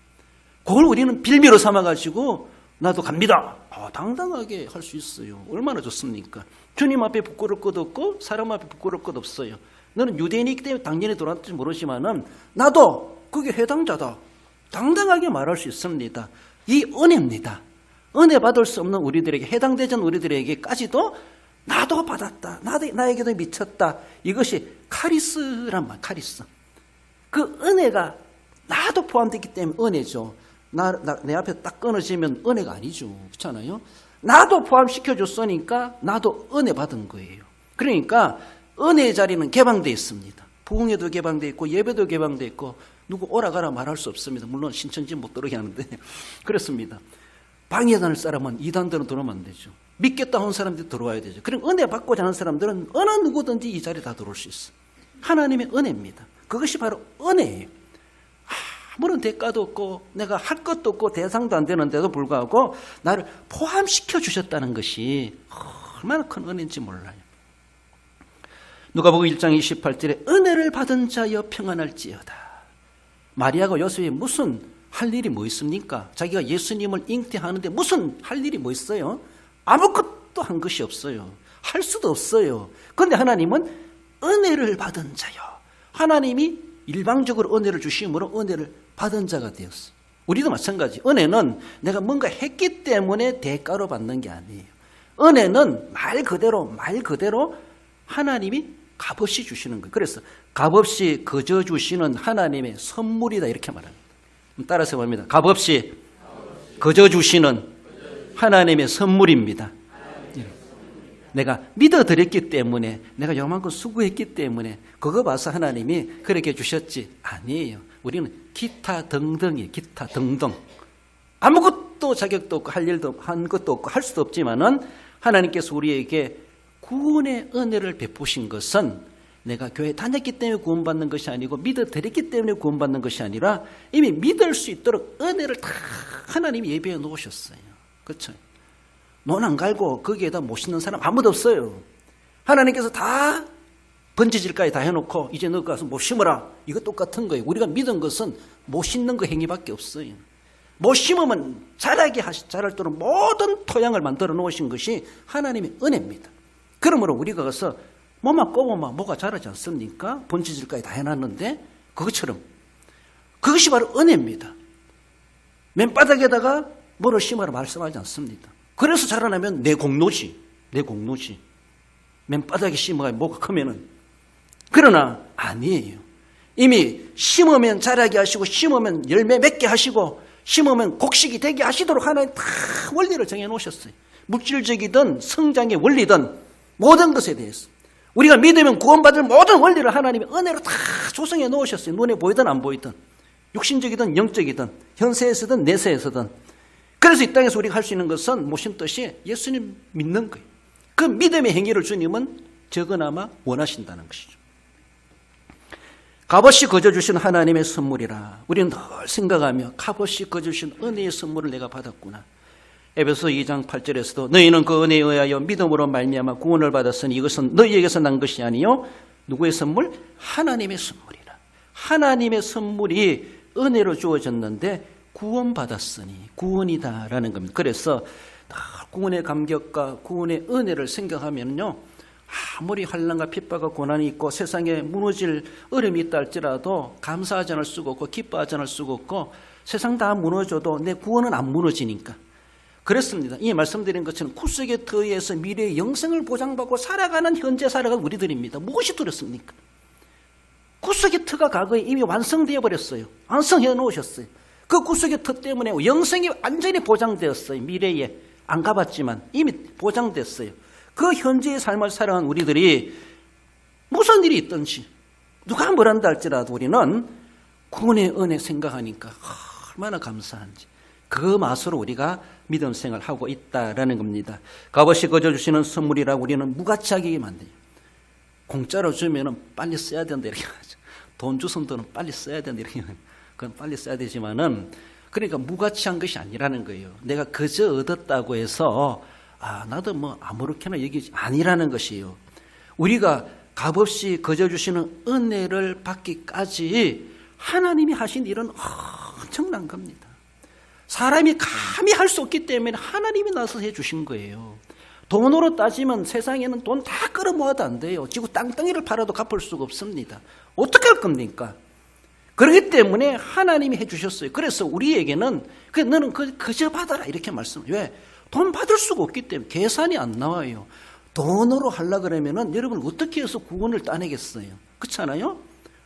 Speaker 1: 그걸 우리는 빌미로 삼아가지고 나도 갑니다. 당당하게 할 수 있어요. 얼마나 좋습니까? 주님 앞에 부끄러울 것 없고 사람 앞에 부끄러울 것 없어요. 너는 유대인이기 때문에 당연히 돌아왔을지 모르지만은 나도 그게 해당자다. 당당하게 말할 수 있습니다. 이 은혜입니다. 은혜 받을 수 없는 우리들에게 해당되지 않는 우리들에게까지도 나도 받았다. 나에게도 미쳤다. 이것이 카리스란 말, 카리스. 그 은혜가 나도 포함되기 때문에 은혜죠. 내 앞에 딱 끊어지면 은혜가 아니죠. 그렇잖아요. 나도 포함시켜줬으니까 나도 은혜 받은 거예요. 그러니까 은혜의 자리는 개방되어 있습니다. 부흥회도 개방되어 있고 예배도 개방되어 있고 누구 오라가라 말할 수 없습니다. 물론 신천지 못 들어오게 하는데 그렇습니다. 방해 다닐 사람은 이단들은 들어오면 안 되죠. 믿겠다 하는 사람들이 들어와야 되죠. 그럼 은혜 받고자 하는 사람들은 어느 누구든지 이 자리에 다 들어올 수 있어. 하나님의 은혜입니다. 그것이 바로 은혜예요. 아무런 대가도 없고 내가 할 것도 없고 대상도 안 되는데도 불구하고 나를 포함시켜 주셨다는 것이 얼마나 큰 은혜인지 몰라요. 누가복음 1장 28절에 은혜를 받은 자여 평안할지어다. 마리아가 요셉이 무슨 할 일이 뭐 있습니까? 자기가 예수님을 잉태하는데 무슨 할 일이 뭐 있어요? 아무것도 한 것이 없어요. 할 수도 없어요. 그런데 하나님은 은혜를 받은 자요. 하나님이 일방적으로 은혜를 주심으로 은혜를 받은 자가 되었어요. 우리도 마찬가지. 은혜는 내가 뭔가 했기 때문에 대가로 받는 게 아니에요. 은혜는 말 그대로 하나님이 값없이 주시는 거예요. 그래서 값없이 거저 주시는 하나님의 선물이다 이렇게 말합니다. 따라서 봅니다. 값없이 거저 주시는 하나님의 선물입니다. 내가 믿어드렸기 때문에 내가 요만큼 수고했기 때문에 그거 봐서 하나님이 그렇게 주셨지 아니에요. 우리는 기타 등등이에요. 기타 등등. 아무것도 학도 자격도 없고 할 일도 한 것도 없고 할 수도 없지만은 하나님께서 우리에게 구원의 은혜를 베푸신 것은 내가 교회 다녔기 때문에 구원받는 것이 아니고 믿어드렸기 때문에 구원받는 것이 아니라 이미 믿을 수 있도록 은혜를 다 하나님이 예비해 놓으셨어요. 그렇죠? 논 안 갈고 거기에다 못 심는 사람 아무도 없어요. 하나님께서 다 번지질까지 다 해놓고 이제 너 가서 못 심어라. 이거 똑같은 거예요. 우리가 믿은 것은 못 심는 거 행위밖에 없어요. 못 심으면 자랄 도록 모든 토양을 만들어 놓으신 것이 하나님의 은혜입니다. 그러므로 우리가 가서 뭐만 꼽으면 뭐가 자라지 않습니까? 번지질까지 다 해놨는데 그것처럼 그것이 바로 은혜입니다. 맨바닥에다가 뭐를 심으라 말씀하지 않습니다. 그래서 자라나면 내 공로지. 맨바닥에 심어야 뭐가 크면은. 그러나 아니에요. 이미 심으면 자라게 하시고 심으면 열매 맺게 하시고 심으면 곡식이 되게 하시도록 하나님 다 원리를 정해놓으셨어요. 물질적이든 성장의 원리든 모든 것에 대해서 우리가 믿으면 구원받을 모든 원리를 하나님의 은혜로 다 조성해 놓으셨어요. 눈에 보이든 안 보이든 육신적이든 영적이든 현세에서든 내세에서든. 그래서 이 땅에서 우리가 할 수 있는 것은 무슨 뜻이 예수님 믿는 거예요. 그 믿음의 행위를 주님은 적어나마 원하신다는 것이죠. 값없이 거저 주신 하나님의 선물이라 우리는 늘 생각하며 값없이 거저 주신 은혜의 선물을 내가 받았구나. 에베소 2장 8절에서도 너희는 그 은혜에 의하여 믿음으로 말미암아 구원을 받았으니 이것은 너희에게서 난 것이 아니요 누구의 선물? 하나님의 선물이라. 하나님의 선물이 은혜로 주어졌는데 구원받았으니 구원이다라는 겁니다. 그래서 구원의 감격과 구원의 은혜를 생각하면요, 아무리 환난과 핍박과 고난이 있고 세상에 무너질 어려움이 있다 할지라도 감사하지 않을 수가 없고 기뻐하지 않을 수가 없고 세상 다 무너져도 내 구원은 안 무너지니까. 그렇습니다. 이 말씀드린 것처럼 구속의 터에서 미래의 영생을 보장받고 살아가는 현재 살아가는 우리들입니다. 무엇이 두렵습니까? 구속의 터가 과거에 이미 완성되어 버렸어요. 완성해 놓으셨어요. 그 구속의 터 때문에 영생이 완전히 보장되었어요. 미래에 안 가봤지만 이미 보장됐어요. 그 현재의 삶을 살아가는 우리들이 무슨 일이 있든지 누가 뭐란다 할지라도 우리는 구원의 은혜 생각하니까 얼마나 감사한지 그 맛으로 우리가 믿음 생활을 하고 있다라는 겁니다. 값없이 거저 주시는 선물이라 우리는 무가치하게 만들어요. 공짜로 주면 빨리 써야 된다 이렇게 하죠. 돈 주선 돈은 빨리 써야 된다 이렇게 하죠. 그건 빨리 써야 되지만은 그러니까 무가치한 것이 아니라는 거예요. 내가 그저 얻었다고 해서 나도 뭐 아무렇게나 여기지 아니라는 것이에요. 우리가 값없이 거저 주시는 은혜를 받기까지 하나님이 하신 일은 엄청난 겁니다. 사람이 감히 할 수 없기 때문에 하나님이 나서 해주신 거예요. 돈으로 따지면 세상에는 돈 다 끌어모아도 안 돼요. 지구 땅덩이를 팔아도 갚을 수가 없습니다. 어떻게 할 겁니까? 그렇기 때문에 하나님이 해주셨어요. 그래서 우리에게는 너는 그저 받아라 이렇게 말씀을. 왜? 돈 받을 수가 없기 때문에 계산이 안 나와요. 돈으로 하려고 그러면은 여러분 어떻게 해서 구원을 따내겠어요? 그렇지 않아요?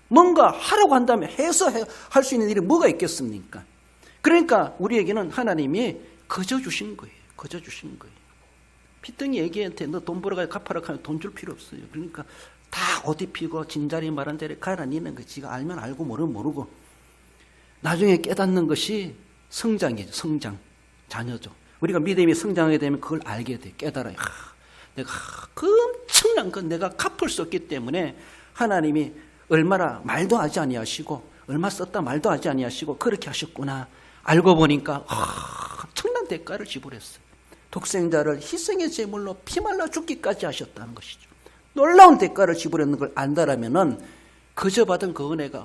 Speaker 1: 뭔가 하라고 한다면 해서 할 수 있는 일이 뭐가 있겠습니까? 그러니까 우리에게는 하나님이 거저 주신 거예요. 거저 주신 거예요. 피덩이 애기한테 너 돈 벌어가 갚아라 하면 돈 줄 필요 없어요. 그러니까 다 옷 입히고 진자리 말한 대로 가라니는 거. 지가 알면 알고 모르면 모르고. 나중에 깨닫는 것이 성장이죠. 성장. 자녀죠. 우리가 믿음이 성장하게 되면 그걸 알게 돼. 깨달아요. 내가 그 엄청난 건 내가 갚을 수 없기 때문에 하나님이 얼마나 말도 하지 아니하시고 얼마 썼다 말도 하지 아니하시고 그렇게 하셨구나. 알고 보니까 엄청난 대가를 지불했어요. 독생자를 희생의 제물로 피말라 죽기까지 하셨다는 것이죠. 놀라운 대가를 지불했는 걸 안다라면은 그저 받은 그 은혜가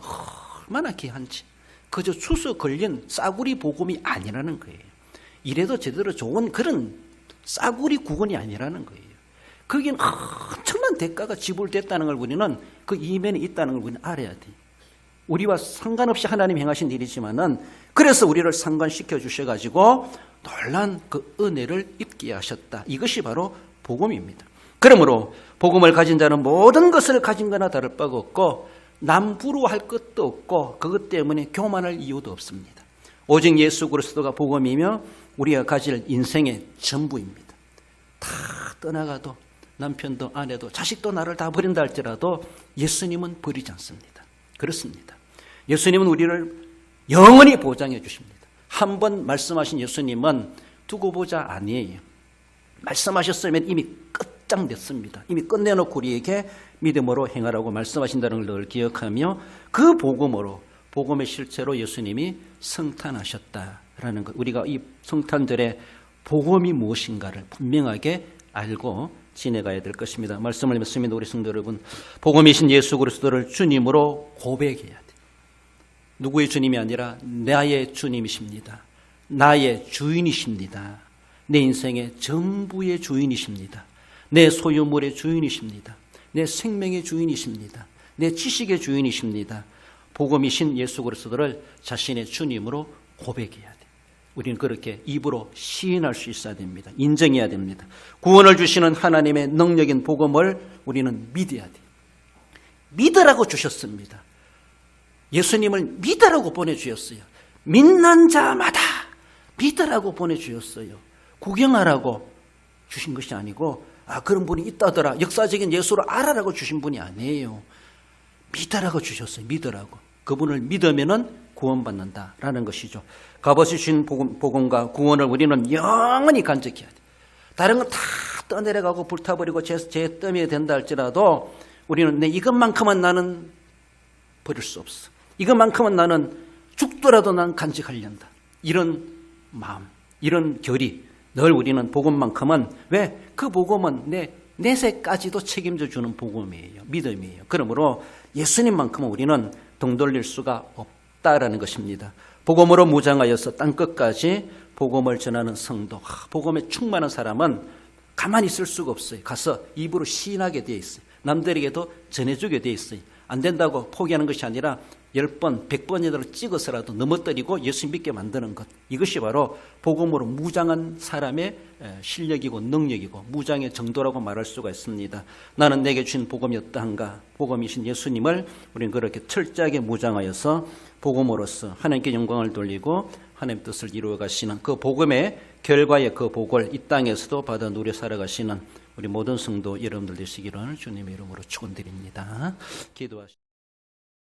Speaker 1: 얼마나 귀한지 그저 추수 걸린 싸구리 복음이 아니라는 거예요. 이래도 제대로 좋은 그런 싸구리 구원이 아니라는 거예요. 거기는 엄청난 대가가 지불됐다는 걸 우리는 그 이면에 있다는 걸 우리는 알아야 돼요. 우리와 상관없이 하나님 행하신 일이지만은 그래서 우리를 상관시켜 주셔가지고 놀란 그 은혜를 입게 하셨다. 이것이 바로 복음입니다. 그러므로 복음을 가진 자는 모든 것을 가진 거나 다를 바가 없고 남부러워할 것도 없고 그것 때문에 교만할 이유도 없습니다. 오직 예수 그리스도가 복음이며 우리가 가질 인생의 전부입니다. 다 떠나가도 남편도 아내도 자식도 나를 다 버린다 할지라도 예수님은 버리지 않습니다. 그렇습니다. 예수님은 우리를 영원히 보장해 주십니다. 한 번 말씀하신 예수님은 두고 보자 아니에요. 말씀하셨으면 이미 끝장됐습니다. 이미 끝내놓고 우리에게 믿음으로 행하라고 말씀하신다는 걸 늘 기억하며 그 복음으로 복음의 실체로 예수님이 성탄하셨다라는 것, 우리가 이 성탄절에 복음이 무엇인가를 분명하게 알고 지내가야 될 것입니다. 말씀을 믿습니다. 우리 성도 여러분, 복음이신 예수 그리스도를 주님으로 고백해야 돼요. 누구의 주님이 아니라 나의 주님이십니다. 나의 주인이십니다. 내 인생의 전부의 주인이십니다. 내 소유물의 주인이십니다. 내 생명의 주인이십니다. 내 지식의 주인이십니다. 복음이신 예수 그리스도를 자신의 주님으로 고백해야 돼요. 우리는 그렇게 입으로 시인할 수 있어야 됩니다. 인정해야 됩니다. 구원을 주시는 하나님의 능력인 복음을 우리는 믿어야 돼요. 믿으라고 주셨습니다. 예수님을 믿으라고 보내주셨어요. 믿는 자마다 믿으라고 보내주셨어요. 구경하라고 주신 것이 아니고 그런 분이 있다더라, 역사적인 예수를 알아라고 주신 분이 아니에요. 믿으라고 주셨어요. 믿으라고. 그분을 믿으면은 구원받는다라는 것이죠. 값없이 주신 복음과 구원을 우리는 영원히 간직해야 돼. 다른 건 다 떠내려가고 불타버리고 제 뜸이 된다 할지라도 우리는 이것만큼은 나는 버릴 수 없어. 이것만큼은 나는 죽더라도 난 간직하려한다. 이런 마음, 이런 결의, 늘 우리는 복음만큼은, 왜? 그 복음은 내 내세까지도 책임져 주는 복음이에요. 믿음이에요. 그러므로 예수님만큼은 우리는 등 돌릴 수가 없다라는 것입니다. 복음으로 무장하여서 땅끝까지 복음을 전하는 성도, 복음에 충만한 사람은 가만히 있을 수가 없어요. 가서 입으로 시인하게 되어 있어요. 남들에게도 전해주게 되어 있어요. 안 된다고 포기하는 것이 아니라 10번, 100번이라도 찍어서라도 넘어뜨리고 예수 믿게 만드는 것. 이것이 바로 복음으로 무장한 사람의 실력이고 능력이고 무장의 정도라고 말할 수가 있습니다. 나는 내게 주신 복음이 어떠한가? 복음이신 예수님을 우리는 그렇게 철저하게 무장하여서 복음으로서 하나님께 영광을 돌리고 하나님 뜻을 이루어 가시는 그 복음의 결과의 그 복을 이 땅에서도 받아 누려 살아가시는 우리 모든 성도 여러분들 되시기를 주님의 이름으로 축원드립니다. 기도하시죠.